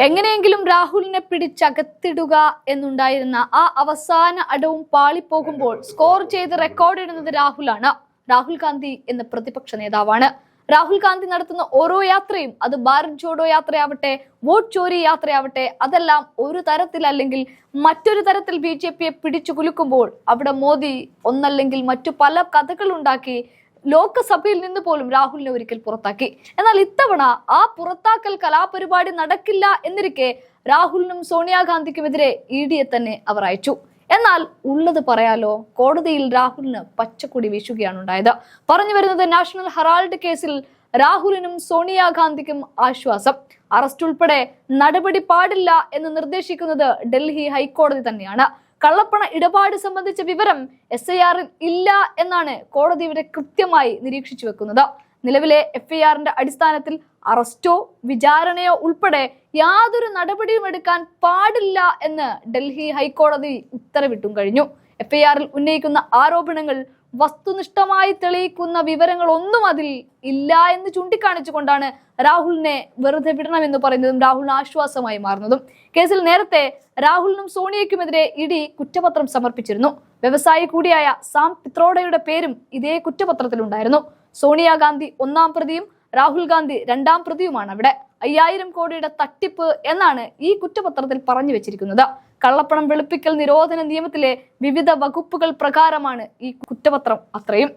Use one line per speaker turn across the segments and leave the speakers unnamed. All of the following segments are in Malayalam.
എങ്ങനെയെങ്കിലും രാഹുലിനെ പിടിച്ചകത്തിടുക എന്നുണ്ടായിരുന്ന ആ അവസാന അടവും പാളിപ്പോകുമ്പോൾ സ്കോർ ചെയ്ത് റെക്കോർഡ് ഇടുന്നത് രാഹുലാണ്. രാഹുൽ ഗാന്ധി എന്ന പ്രതിപക്ഷ നേതാവാണ്. രാഹുൽ ഗാന്ധി നടത്തുന്ന ഓരോ യാത്രയും, അത് ഭാരത് ജോഡോ യാത്രയാവട്ടെ, വോട്ട് ചോരി യാത്രയാവട്ടെ, അതെല്ലാം ഒരു തരത്തിൽ അല്ലെങ്കിൽ മറ്റൊരു തരത്തിൽ BJP പിടിച്ചു കുലുക്കുമ്പോൾ അവിടെ മോദി ഒന്നല്ലെങ്കിൽ മറ്റു പല കഥകൾ ഉണ്ടാക്കി ലോകസഭയിൽ നിന്ന് പോലും രാഹുലിനെ ഒരിക്കൽ പുറത്താക്കി. എന്നാൽ ഇത്തവണ ആ പുറത്താക്കൽ കലാപരിപാടി നടക്കില്ല എന്നിരിക്കെ രാഹുലിനും സോണിയാഗാന്ധിക്കുമെതിരെ ED തന്നെ അവർ അയച്ചു. എന്നാൽ ഉള്ളത് പറയാലോ, കോടതിയിൽ രാഹുലിന് പച്ചക്കൊടി വീശുകയാണ് ഉണ്ടായത്. പറഞ്ഞു വരുന്നത്, നാഷണൽ ഹെറാൾഡ് കേസിൽ രാഹുലിനും സോണിയാഗാന്ധിക്കും ആശ്വാസം. അറസ്റ്റ് ഉൾപ്പെടെ നടപടി പാടില്ല എന്ന് നിർദ്ദേശിക്കുന്നത് ഡൽഹി ഹൈക്കോടതി തന്നെയാണ്. കള്ളപ്പണ ഇടപാട് സംബന്ധിച്ച വിവരം SIR-ൽ ഇല്ല എന്നാണ് കോടതി ഇവരെ കൃത്യമായി നിരീക്ഷിച്ചു വെക്കുന്നത്. നിലവിലെ FIR-ന്റെ അടിസ്ഥാനത്തിൽ അറസ്റ്റോ വിചാരണയോ ഉൾപ്പെടെ യാതൊരു നടപടിയും എടുക്കാൻ പാടില്ല എന്ന് ഡൽഹി ഹൈക്കോടതി ഉത്തരവിട്ടും കഴിഞ്ഞു. FIR-ൽ ഉന്നയിക്കുന്ന ആരോപണങ്ങൾ വസ്തുനിഷ്ഠമായി തെളിയിക്കുന്ന വിവരങ്ങൾ ഒന്നും അതിൽ ഇല്ല എന്ന് ചൂണ്ടിക്കാണിച്ചുകൊണ്ടാണ് രാഹുലിനെ വെറുതെ വിടണമെന്ന് പറയുന്നതും രാഹുലിന് ആശ്വാസമായി മാറുന്നതും. കേസിൽ നേരത്തെ രാഹുലിനും സോണിയയ്ക്കുമെതിരെ ED കുറ്റപത്രം സമർപ്പിച്ചിരുന്നു. വ്യവസായി കൂടിയായ സാം പിത്രോഡയുടെ പേരും ഇതേ കുറ്റപത്രത്തിലുണ്ടായിരുന്നു. സോണിയാഗാന്ധി 1-ാം പ്രതിയും രാഹുൽ ഗാന്ധി 2-ാം പ്രതിയുമാണ്. അവിടെ 5000 കോടിയുടെ തട്ടിപ്പ് എന്നാണ് ഈ കുറ്റപത്രത്തിൽ പറഞ്ഞു വെച്ചിരിക്കുന്നത്. കള്ളപ്പണം വെളുപ്പിക്കൽ നിരോധന നിയമത്തിലെ വിവിധ വകുപ്പുകൾ പ്രകാരമാണ് ഈ കുറ്റപത്രം അത്രയും.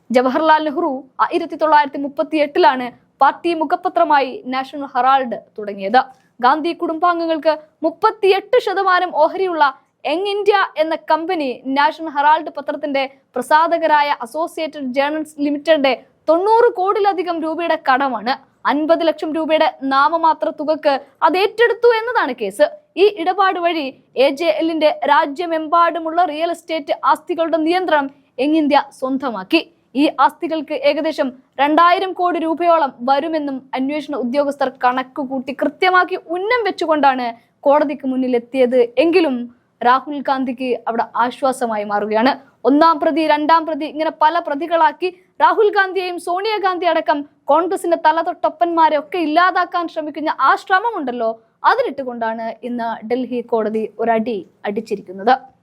ജവഹർലാൽ നെഹ്റു 1938-ലാണ് പാർട്ടി മുഖപത്രമായി നാഷണൽ ഹെറാൾഡ് തുടങ്ങിയത്. ഗാന്ധി കുടുംബാംഗങ്ങൾക്ക് 38% ഓഹരിയുള്ള യങ് ഇന്ത്യ എന്ന കമ്പനി നാഷണൽ ഹെറാൾഡ് പത്രത്തിന്റെ പ്രസാധകരായ അസോസിയേറ്റഡ് ജേർണൽസ് ലിമിറ്റഡിന്റെ 90 കോടിയിലധികം രൂപയുടെ കടമാണ്. 50 ലക്ഷം രൂപയുടെ നാമമാത്ര തുകക്ക് അത് ഏറ്റെടുത്തു എന്നതാണ് കേസ്. ഈ ഇടപാട് വഴി AJLന്റെ രാജ്യമെമ്പാടുമുള്ള റിയൽ എസ്റ്റേറ്റ് ആസ്തികളുടെ നിയന്ത്രണം യങ് ഇന്ത്യ സ്വന്തമാക്കി. ഈ ആസ്തികൾക്ക് ഏകദേശം 2000 കോടി രൂപയോളം വരുമെന്നും അന്വേഷണ ഉദ്യോഗസ്ഥർ കണക്കുകൂട്ടി കൃത്യമാക്കി ഉന്നം വെച്ചുകൊണ്ടാണ് കോടതിക്ക് മുന്നിൽ എത്തിയത്. എങ്കിലും രാഹുൽ ഗാന്ധിക്ക് അവിടെ ആശ്വാസമായി മാറുകയാണ്. 1-ാം പ്രതി, 2-ാം പ്രതി, ഇങ്ങനെ പല പ്രതികളാക്കി രാഹുൽ ഗാന്ധിയെയും സോണിയാഗാന്ധി അടക്കം കോൺഗ്രസിന്റെ തലതൊട്ടപ്പന്മാരെ ഒക്കെ ഇല്ലാതാക്കാൻ ശ്രമിക്കുന്ന ആ ശ്രമമുണ്ടല്ലോ, അതിലിട്ടുകൊണ്ടാണ് ഇന്ന് ഡൽഹി കോടതി ഒരടി അടിച്ചിരിക്കുന്നത്.